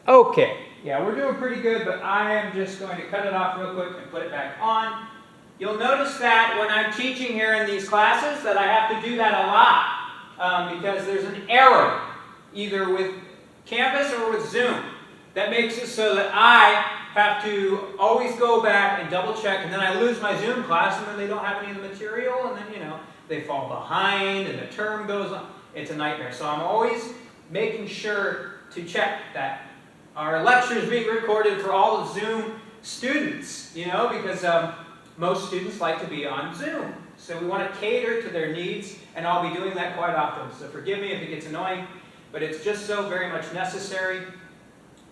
Okay, yeah, we're doing pretty good, but I am just going to cut it off real quick and put it back on. You'll notice that when I'm teaching here in these classes that I have to do that a lot because there's an error either with Canvas or with Zoom that makes it so that I have to always go back and double check, and then I lose my Zoom class, and then they don't have any of the material, and then, you know, they fall behind, and the term goes on. It's a nightmare. So I'm always making sure to check that our lecture is being recorded for all of Zoom students, you know, because most students like to be on Zoom. So we want to cater to their needs, and I'll be doing that quite often. So forgive me if it gets annoying, but it's just so very much necessary.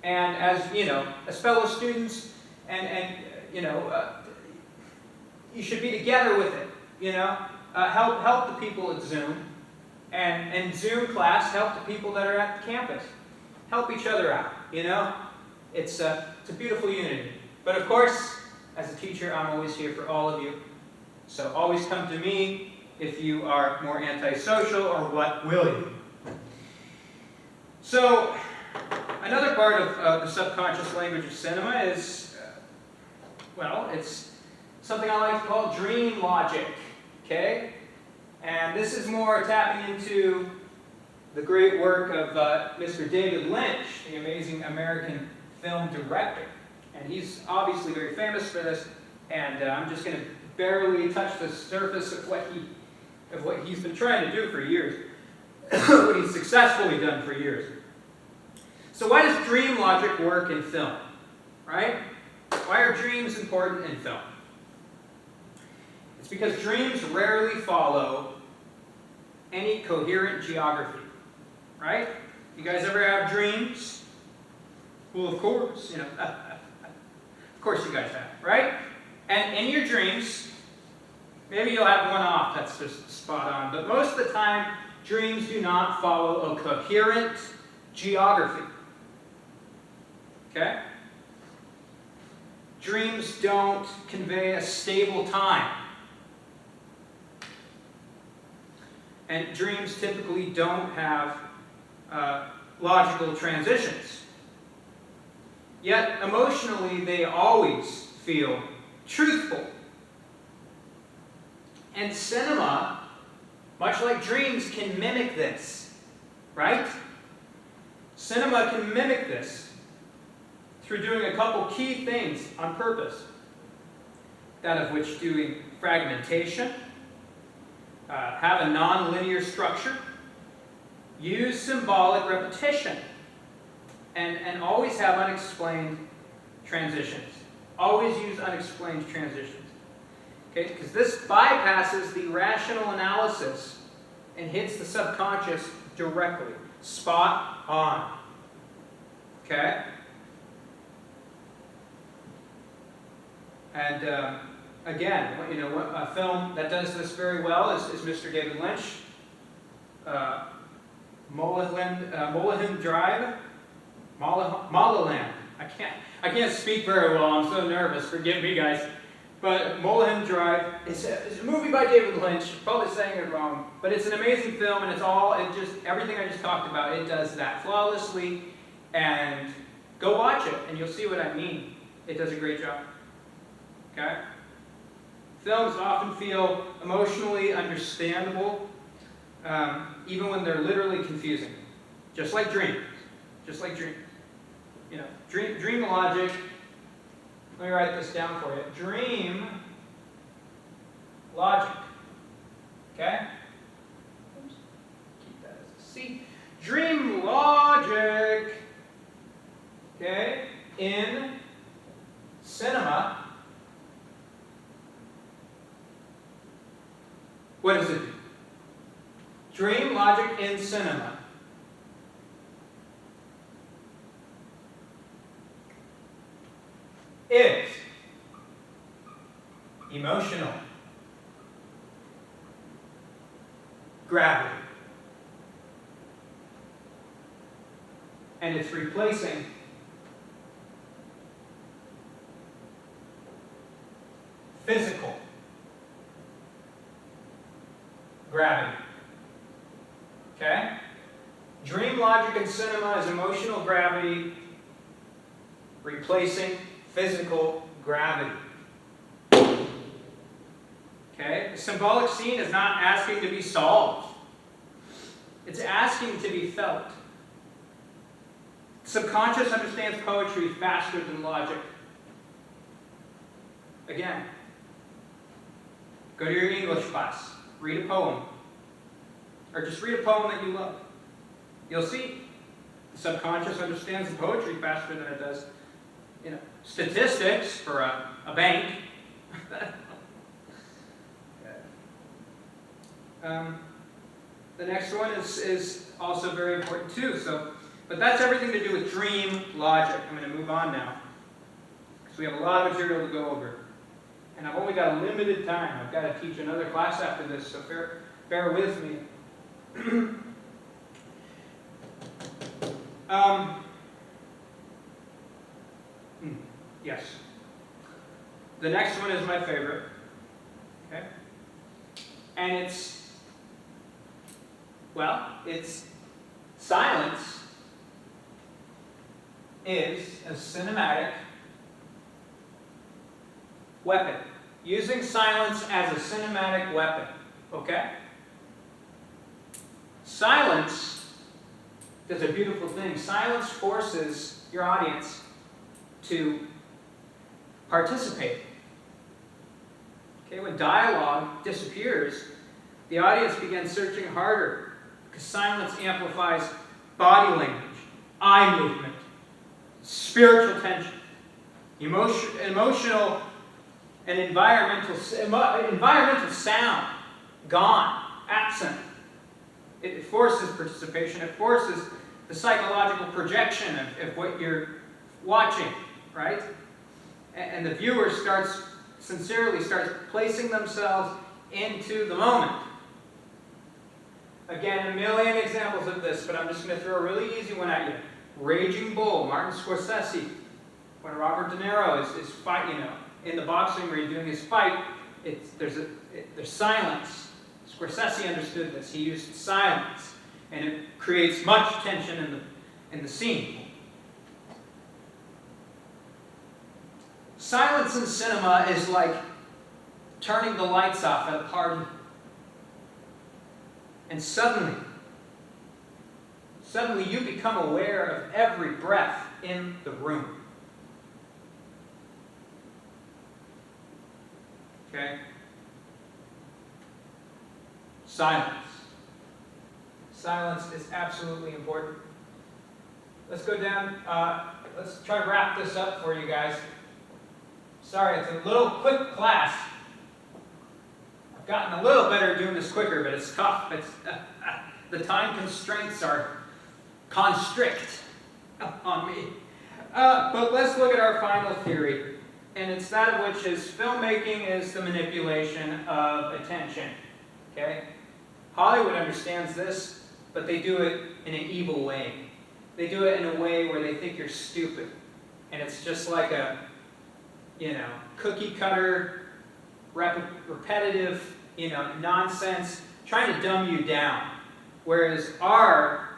And as, you know, as fellow students, and you know, you should be together with it, you know. Help the people at Zoom, and Zoom class, help the people that are at the campus. Help each other out, you know. It's a beautiful unity. But of course, as a teacher, I'm always here for all of you. So always come to me if you are more antisocial, or what will you? So another part of the subconscious language of cinema is, well, it's something I like to call dream logic, okay? And this is more tapping into the great work of Mr. David Lynch, the amazing American film director. And he's obviously very famous for this, and I'm just going to barely touch the surface of what he's been trying to do for years, what he's successfully done for years. So why does dream logic work in film, right? Why are dreams important in film? It's because dreams rarely follow any coherent geography, right? You guys ever have dreams? Well, of course, you know, of course you guys have, right? And in your dreams, maybe you'll have one off that's just spot on, but most of the time, dreams do not follow a coherent geography. Okay? Dreams don't convey a stable time. And dreams typically don't have logical transitions. Yet, emotionally, they always feel truthful. And cinema, much like dreams, can mimic this, right? Cinema can mimic this through doing a couple key things on purpose. That of which doing fragmentation, have a non-linear structure, use symbolic repetition, and always have unexplained transitions. Always use unexplained transitions. Okay, because this bypasses the rational analysis and hits the subconscious directly. Spot on. Okay? And again, you know, a film that does this very well is Mr. David Lynch. Mulholland Drive? Mulholland. I can't speak very well. I'm so nervous. Forgive me, guys. But Mulholland Drive is a movie by David Lynch. Probably saying it wrong, but it's an amazing film, and everything I just talked about. It does that flawlessly. And go watch it, and you'll see what I mean. It does a great job. Okay? Films often feel emotionally understandable, even when they're literally confusing. Just like dreams. Just like dreams. You know, dream logic. Let me write this down for you. Dream logic. Okay? Oops. Keep that as a C. Dream logic. Okay? In cinema. What does it do? Dream logic in cinema is emotional gravity. And it's replacing physical gravity. Okay? Dream logic in cinema is emotional gravity replacing physical gravity. Okay? The symbolic scene is not asking to be solved. It's asking to be felt. Subconscious understands poetry faster than logic. Again, go to your English class, read a poem, or just read a poem that you love. You'll see the subconscious understands the poetry faster than it does, statistics for a bank. The next one is also very important too. But that's everything to do with dream logic. I'm going to move on now, because we have a lot of material to go over. And I've only got a limited time. I've got to teach another class after this, so bear with me. Yes. The next one is my favorite. Okay? And it's silence is a cinematic weapon. Using silence as a cinematic weapon. Okay? Silence does a beautiful thing. Silence forces your audience to participate. Okay, when dialogue disappears, the audience begins searching harder, because silence amplifies body language, eye movement, spiritual tension, emotional and environmental sound, gone, absent. It forces participation. It forces the psychological projection of what you're watching, right? And the viewer sincerely starts placing themselves into the moment. Again, a million examples of this, but I'm just going to throw a really easy one at you. Raging Bull, Martin Scorsese. When Robert De Niro is fighting, in the boxing ring doing his fight, there's silence. Scorsese understood this. He used silence, and it creates much tension in the scene. Silence in cinema is like turning the lights off at a party. And suddenly you become aware of every breath in the room. Okay? Silence. Silence is absolutely important. Let's go down. Let's try to wrap this up for you guys. Sorry, it's a little quick class. I've gotten a little better at doing this quicker, but it's tough. The time constraints are constrict on me. But let's look at our final theory, and it's that of which is filmmaking is the manipulation of attention. Okay? Hollywood understands this, but they do it in an evil way. They do it in a way where they think you're stupid, and it's just like a cookie cutter, repetitive, nonsense, trying to dumb you down. Whereas our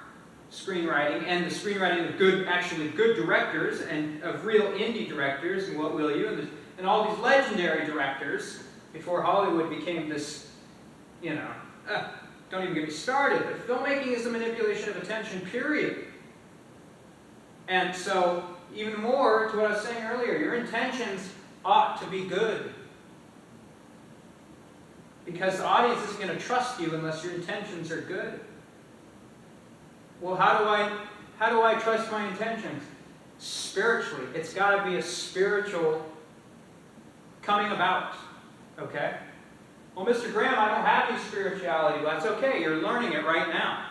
screenwriting and the screenwriting of actually good directors and of real indie directors, and What Will You, and all these legendary directors before Hollywood became this, don't even get me started. But filmmaking is the manipulation of attention, period. And so, even more to what I was saying earlier, your intentions ought to be good. Because the audience isn't going to trust you unless your intentions are good. Well, how do I trust my intentions? Spiritually. It's got to be a spiritual coming about. Okay? Well, Mr. Graham, I don't have any spirituality. Well, that's okay. You're learning it right now.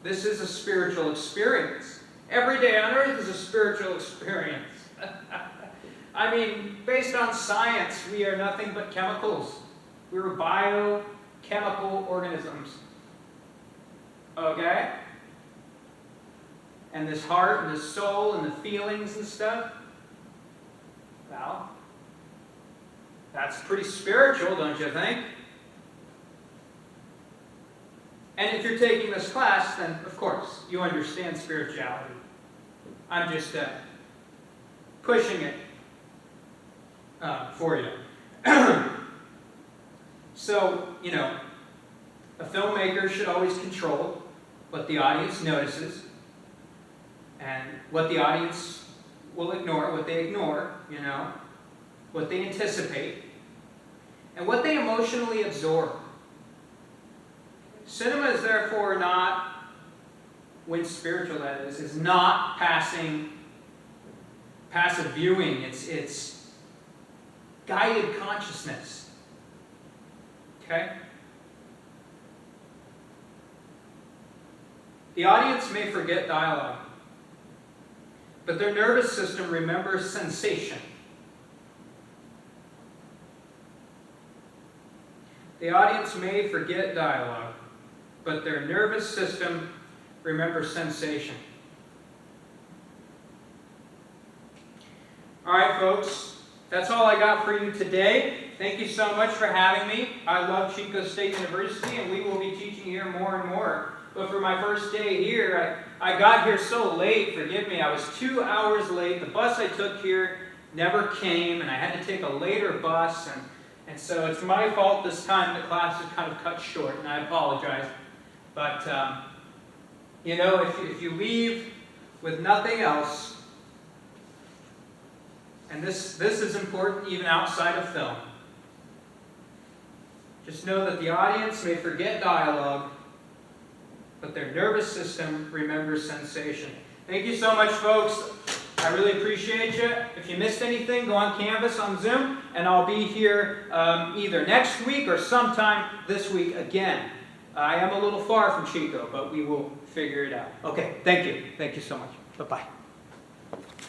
This is a spiritual experience. Every day on earth is a spiritual experience. I mean, based on science, we are nothing but chemicals. We're biochemical organisms. Okay? And this heart and this soul and the feelings and stuff, well, that's pretty spiritual, don't you think? And if you're taking this class, then, of course, you understand spirituality. I'm just pushing it for you. So, you know, a filmmaker should always control what the audience notices and what the audience will ignore, what they ignore, you know, what they anticipate, and what they emotionally absorb. Cinema is therefore not, when spiritual that is not passive viewing. It's guided consciousness. Okay? The audience may forget dialogue, but their nervous system remembers sensation. The audience may forget dialogue, but their nervous system remembers sensation. All right, folks, that's all I got for you today. Thank you so much for having me. I love Chico State University, and we will be teaching here more and more. But for my first day here, I got here so late, forgive me, I was 2 hours late. The bus I took here never came, and I had to take a later bus, and so it's my fault this time. The class is kind of cut short, and I apologize. But, you know, if you leave with nothing else, and this is important even outside of film, just know that the audience may forget dialogue, but their nervous system remembers sensation. Thank you so much, folks. I really appreciate you. If you missed anything, go on Canvas on Zoom, and I'll be here either next week or sometime this week again. I am a little far from Chico, but we will figure it out. Okay, thank you. Thank you so much. Bye-bye.